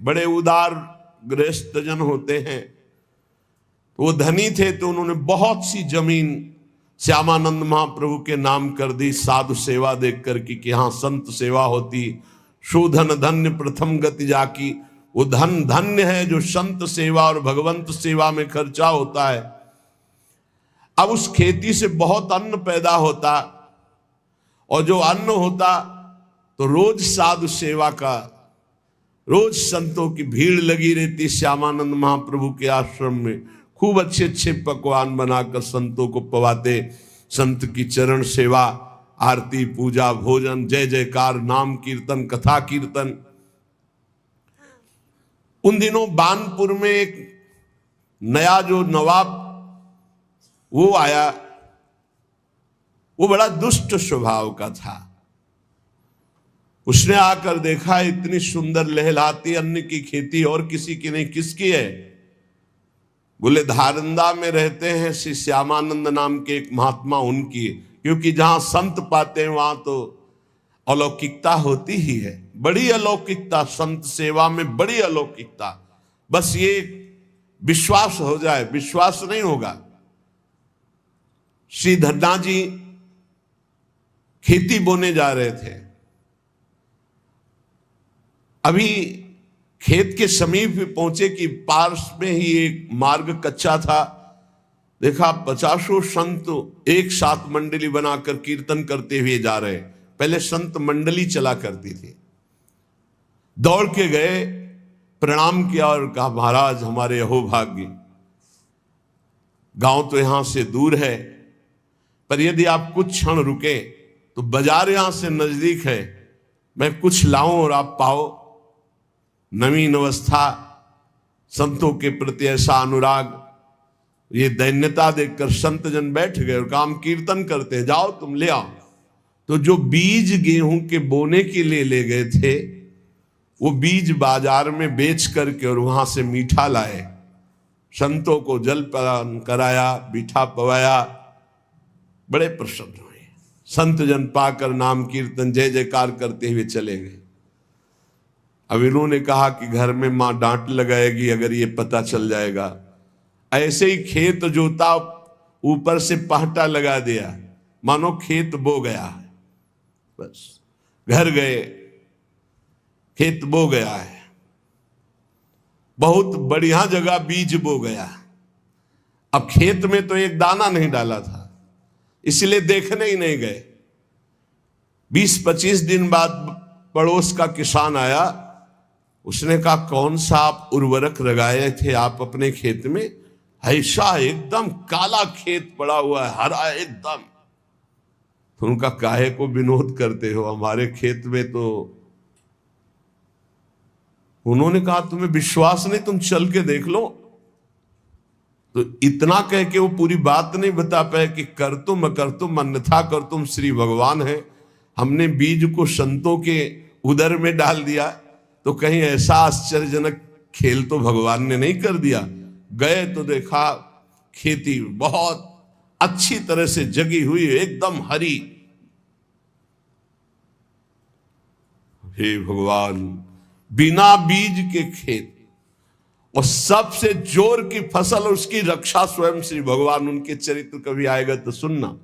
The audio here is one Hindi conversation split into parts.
बड़े उदार गृहस्थ जन होते हैं। वो धनी थे तो उन्होंने बहुत सी जमीन श्यामानंद महाप्रभु के नाम कर दी, साधु सेवा देख कर कि यहाँ संत सेवा होती। शोधन धन्य प्रथम गति जाकी, वो धन धन्य है जो संत सेवा और भगवंत सेवा में खर्चा होता है। अब उस खेती से बहुत अन्न पैदा होता, और जो अन्न होता तो रोज साधु सेवा का, रोज संतों की भीड़ लगी रहती श्यामानंद महाप्रभु के आश्रम में। खूब अच्छे अच्छे पकवान बनाकर संतों को पवाते, संत की चरण सेवा, आरती, पूजा, भोजन, जय जयकार, नाम कीर्तन, कथा कीर्तन। उन दिनों बानपुर में एक नया जो नवाब वो आया, वो बड़ा दुष्ट स्वभाव का था। उसने आकर देखा इतनी सुंदर लहलहाती अन्न की खेती और किसी की नहीं, किसकी है? बोले धारंदा में रहते हैं श्री श्यामानंद नाम के एक महात्मा, उनकी। क्योंकि जहां संत पाते हैं वहां तो अलौकिकता होती ही है, बड़ी अलौकिकता, संत सेवा में बड़ी अलौकिकता। बस ये विश्वास हो जाए, विश्वास नहीं होगा। श्री धन्ना जी खेती बोने जा रहे थे। अभी खेत के समीप पहुंचे कि पार्श में ही एक मार्ग कच्चा था। देखा 50 संत एक साथ मंडली बनाकर कीर्तन करते हुए जा रहे। पहले संत मंडली चला करती थी। दौड़ के गए, प्रणाम किया और कहा महाराज हमारे अहोभाग्य, गांव तो यहां से दूर है, पर यदि आप कुछ क्षण रुके तो बाजार यहां से नजदीक है, मैं कुछ लाऊं और आप पाओ। नवीन अवस्था, संतों के प्रति ऐसा अनुराग, ये दैन्यता देखकर संत जन बैठ गए और काम कीर्तन करते हैं, जाओ तुम ले आओ। तो जो बीज गेहूं के बोने के लिए ले गए थे, वो बीज बाजार में बेच करके और वहां से मीठा लाए, संतों को जलपान कराया, मीठा पवाया, बड़े प्रसन्न हुए। संत जन पाकर नाम कीर्तन जय जयकार करते हुए चले गए। अब इन्होंने कहा कि घर में मां डांट लगाएगी अगर ये पता चल जाएगा। ऐसे ही खेत जोता, ऊपर से पहटा लगा दिया, मानो खेत बो गया है। बस घर गए, खेत बो गया है, बहुत बढ़िया जगह बीज बो गया। अब खेत में तो एक दाना नहीं डाला था, इसलिए देखने ही नहीं गए। 20-25 दिन बाद पड़ोस का किसान आया, उसने कहा कौन सा आप उर्वरक लगाए थे आप अपने खेत में? ऐसा एकदम काला खेत पड़ा हुआ है, हरा एकदम। तो उनका काहे को विनोद करते हो, हमारे खेत में तो। उन्होंने कहा तुम्हें विश्वास नहीं, तुम चल के देख लो। तो इतना कह के वो पूरी बात नहीं बता पाए कि कर तुम अन्यथा कर तुम श्री भगवान है। हमने बीज को संतों के उदर में डाल दिया, तो कहीं ऐसा आश्चर्यजनक खेल तो भगवान ने नहीं कर दिया। गए तो देखा खेती बहुत अच्छी तरह से जगी हुई, एकदम हरी। हे भगवान, बिना बीज के खेत और सबसे जोर की फसल, उसकी रक्षा स्वयं श्री भगवान। उनके चरित्र कभी आएगा तो सुनना।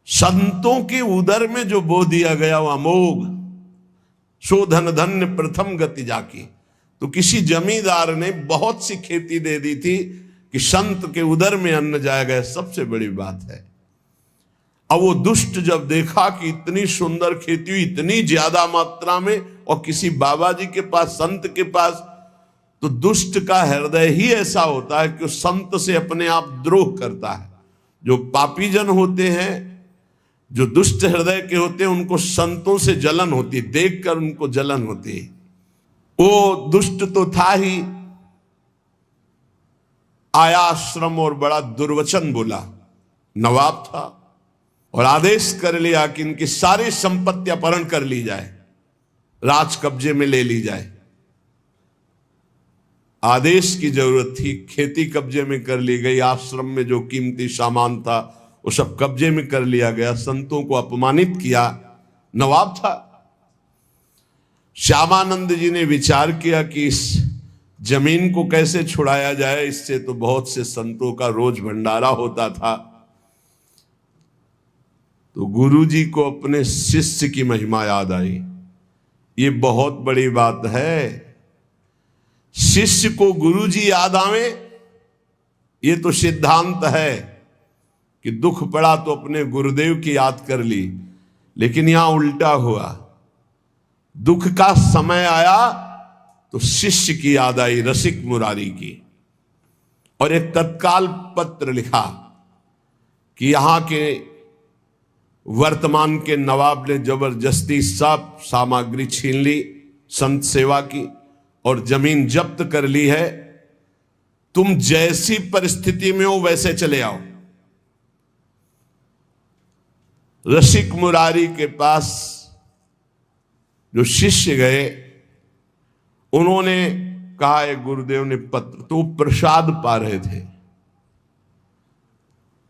संतों के उदर में जो बो दिया गया वो अमोघ, शोधन धन्य प्रथम गति जाकी। तो किसी जमींदार ने बहुत सी खेती दे दी थी कि संत के उदर में अन्न जाएगा, सबसे बड़ी बात है। अब वो दुष्ट जब देखा कि इतनी सुंदर खेती हुई, इतनी ज्यादा मात्रा में, और किसी बाबा जी के पास, संत के पास, तो दुष्ट का हृदय ही ऐसा होता है कि संत से अपने आप द्रोह करता है। जो पापी जन होते हैं, जो दुष्ट हृदय के होते हैं, उनको संतों से जलन होती है, देखकर उनको जलन होती है। वो दुष्ट तो था ही, आया आश्रम और बड़ा दुर्वचन बोला। नवाब था और आदेश कर लिया कि इनकी सारी संपत्ति अपहरण कर ली जाए, राज कब्जे में ले ली जाए। आदेश की जरूरत थी, खेती कब्जे में कर ली गई, आश्रम में जो कीमती सामान था वो सब कब्जे में कर लिया गया, संतों को अपमानित किया। नवाब था। श्यामानंद जी ने विचार किया कि इस जमीन को कैसे छुड़ाया जाए, इससे तो बहुत से संतों का रोज भंडारा होता था। तो गुरु जी को अपने शिष्य की महिमा याद आई। ये बहुत बड़ी बात है, शिष्य को गुरु जी याद आवे। ये तो सिद्धांत है कि दुख पड़ा तो अपने गुरुदेव की याद कर ली, लेकिन यहां उल्टा हुआ। दुख का समय आया तो शिष्य की याद आई, रसिक मुरारी की, और एक तत्काल पत्र लिखा कि यहां के वर्तमान के नवाब ने जबरदस्ती सब सामग्री छीन ली संत सेवा की और जमीन जब्त कर ली है। तुम जैसी परिस्थिति में हो वैसे चले आओ। रसिक मुरारी के पास जो शिष्य गए, उन्होंने कहा है गुरुदेव ने पत्र, तो प्रसाद पा रहे थे।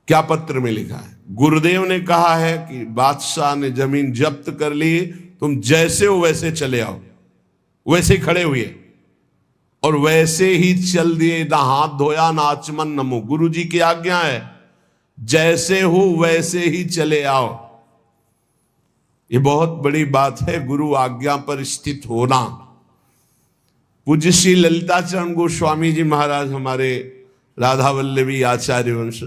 क्या पत्र में लिखा है? गुरुदेव ने कहा है कि बादशाह ने जमीन जब्त कर ली, तुम जैसे हो वैसे चले आओ। वैसे खड़े हुए और वैसे ही चल दिए, ना हाथ धोया ना आचमन न मुंह। गुरु जी की आज्ञा है, जैसे हो वैसे ही चले आओ। ये बहुत बड़ी बात है, गुरु आज्ञा पर स्थित होना। पूज्य श्री ललिताचरण गोस्वामी जी महाराज हमारे राधा वल्लभी आचार्य वंश,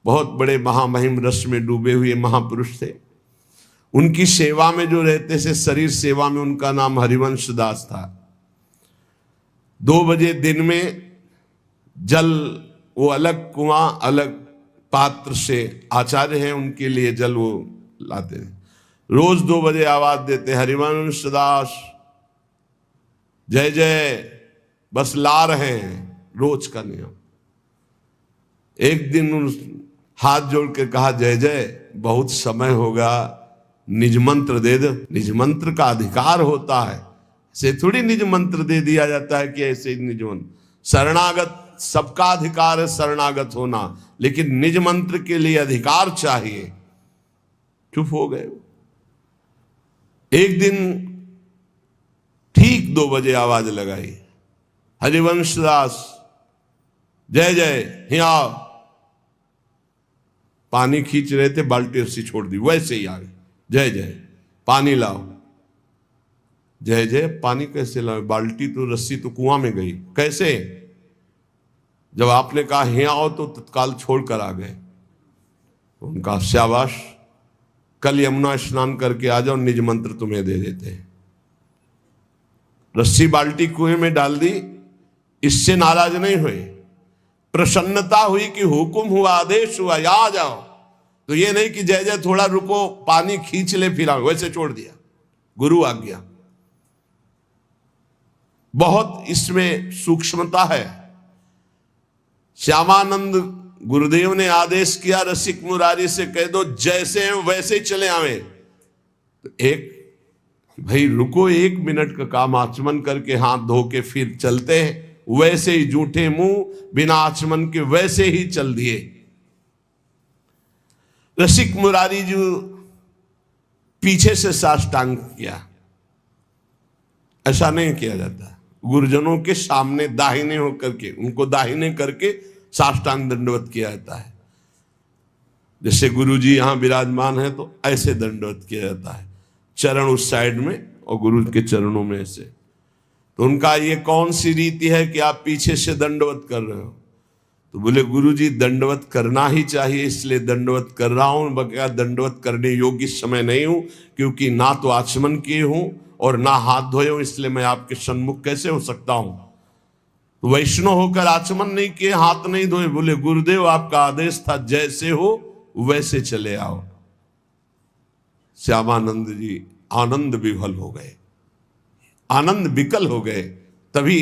बहुत बड़े महामहिम रस में डूबे हुए महापुरुष थे। उनकी सेवा में जो रहते थे, शरीर सेवा में, उनका नाम हरिवंश दास था। 2 बजे दिन में जल, वो अलग कुआं अलग पात्र से, आचार्य हैं उनके लिए जल वो लाते हैं। रोज 2 बजे आवाज देते, हरिवंश दास जय जय, बस ला रहे हैं, रोज का नियम। एक दिन हाथ जोड़ के कहा, जय जय बहुत समय होगा, निज मंत्र दे दो। निज मंत्र का अधिकार होता है, से थोड़ी निज मंत्र दे दिया जाता है कि ऐसे निज मंत्र। शरणागत सबका अधिकार है शरणागत होना, लेकिन निज मंत्र के लिए अधिकार चाहिए। चुप हो गए। एक दिन ठीक 2 बजे आवाज लगाई, हरिवंश दास जय जय, यहाँ आओ। पानी खींच रहे थे, बाल्टी रस्सी छोड़ दी, वैसे ही आ गए, जय जय पानी लाओ। जय जय पानी कैसे लाओ? बाल्टी तो रस्सी तो कुआं में गई, कैसे? जब आपने कहा यहाँ आओ तो तत्काल छोड़कर आ गए। उनका शाबाश, कल यमुना स्नान करके आ जाओ, निज मंत्र तुम्हें दे देते हैं। रस्सी बाल्टी कुएं में डाल दी, इससे नाराज नहीं हुए, प्रसन्नता हुई कि हुक्म हुआ, आदेश हुआ, या आ जाओ। तो ये नहीं कि जय जय थोड़ा रुको, पानी खींच ले फिर आओ, वैसे छोड़ दिया। गुरु आज्ञा, बहुत इसमें सूक्ष्मता है। श्यामानंद गुरुदेव ने आदेश किया रसिक मुरारी से, कह दो जैसे हैं वैसे ही चले आवे। तो एक भाई रुको, 1 मिनट का काम, आचमन करके हाथ धो के फिर चलते हैं। वैसे ही जूठे मुंह बिना आचमन के वैसे ही चल दिए। रसिक मुरारी जी पीछे से साष्टांग किया, ऐसा नहीं किया जाता। गुरुजनों के सामने दाहिने होकर के, उनको दाहिने करके साष्टांग दंडवत किया जाता है। जैसे गुरु जी यहां विराजमान है तो ऐसे दंडवत किया जाता है, चरण उस साइड में और गुरु के चरणों में ऐसे। तो उनका ये कौन सी रीति है कि आप पीछे से दंडवत कर रहे हो? तो बोले गुरु जी दंडवत करना ही चाहिए, इसलिए दंडवत कर रहा हूं। बगैर दंडवत करने योग्य इस समय नहीं हूं, क्योंकि ना तो आचमन किए हूं और ना हाथ धोए हूं, इसलिए मैं आपके सन्मुख कैसे हो सकता हूं। तो वैष्णव होकर आचमन नहीं किए, हाथ नहीं धोए, बोले गुरुदेव आपका आदेश था जैसे हो वैसे चले आओ। श्यामानंद जी आनंद विभल हो गए, आनंद विकल हो गए। तभी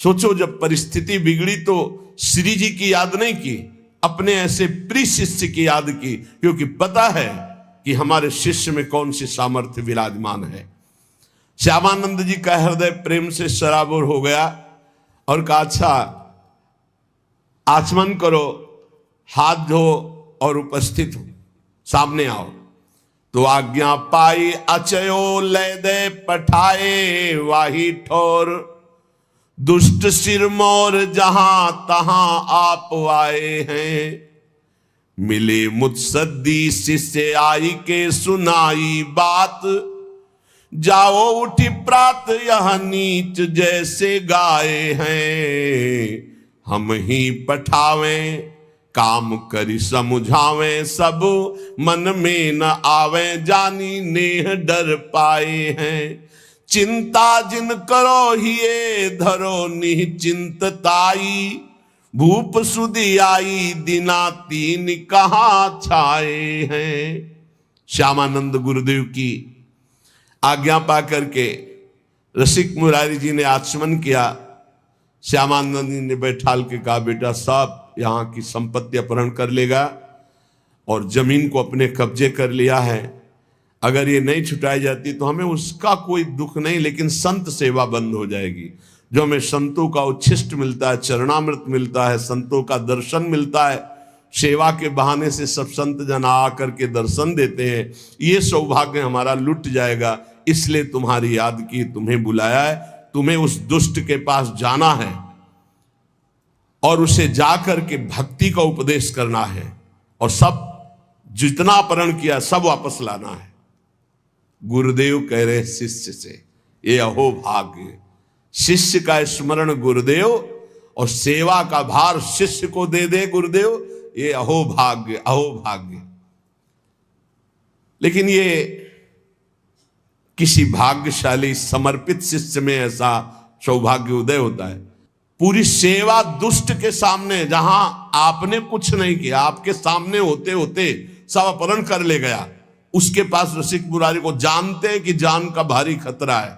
सोचो, जब परिस्थिति बिगड़ी तो श्री जी की याद नहीं की, अपने ऐसे प्रिय शिष्य की याद की, क्योंकि पता है कि हमारे शिष्य में कौन सी सामर्थ्य विराजमान है। श्यामानंद जी का हृदय प्रेम से सराबोर हो गया और कहा, अच्छा आचमन करो, हाथ धो और उपस्थित हो, सामने आओ। तो आज्ञा पाई अचयो ले दे पठाए वाही ठोर, दुष्ट सिरमौर जहां तहां आप आए हैं। मिले मुत्सद्दी शिष्य आई के सुनाई बात, जाओ उठी प्रात यह नीच जैसे गाए हैं। हम ही पठावें काम करी समझावें, सब मन में न आवे जानी नेह डर पाए हैं। चिंता जिन करो हिये धरो निश्चिंतताई, भूप सुधी आई दिना तीन कहाँ छाए हैं। श्यामानंद गुरुदेव की आज्ञा पा करके रसिक मुरारी जी ने आचमन किया। श्यामानंद जी ने बैठाल के कहा, बेटा सब यहाँ की संपत्ति अपहरण कर लेगा और जमीन को अपने कब्जे कर लिया है। अगर ये नहीं छुटाई जाती तो हमें उसका कोई दुख नहीं, लेकिन संत सेवा बंद हो जाएगी। जो हमें संतों का उच्छिष्ट मिलता है, चरणामृत मिलता है, संतों का दर्शन मिलता है, सेवा के बहाने से सब संत जन आकर के दर्शन देते हैं, ये सौभाग्य हमारा लुट जाएगा। इसलिए तुम्हारी याद की, तुम्हें बुलाया है। तुम्हें उस दुष्ट के पास जाना है और उसे जाकर के भक्ति का उपदेश करना है और सब जितना अपहरण किया सब वापस लाना है। गुरुदेव कह रहे शिष्य से, ये अहो भाग्य। शिष्य का स्मरण गुरुदेव और सेवा का भार शिष्य को दे दे गुरुदेव, ये अहो भाग्य, अहो भाग्य। लेकिन ये किसी भाग्यशाली समर्पित शिष्य में ऐसा सौभाग्य उदय होता है। पूरी सेवा दुष्ट के सामने, जहां आपने कुछ नहीं किया, आपके सामने होते होते सब अपहरण कर ले गया, उसके पास रसिक मुरारी को जानते हैं कि जान का भारी खतरा है,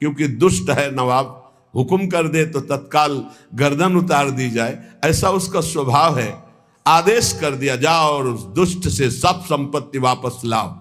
क्योंकि दुष्ट है नवाब, हुक्म कर दे तो तत्काल गर्दन उतार दी जाए, ऐसा उसका स्वभाव है। आदेश कर दिया, जाओ और उस दुष्ट से सब संपत्ति वापस लाओ।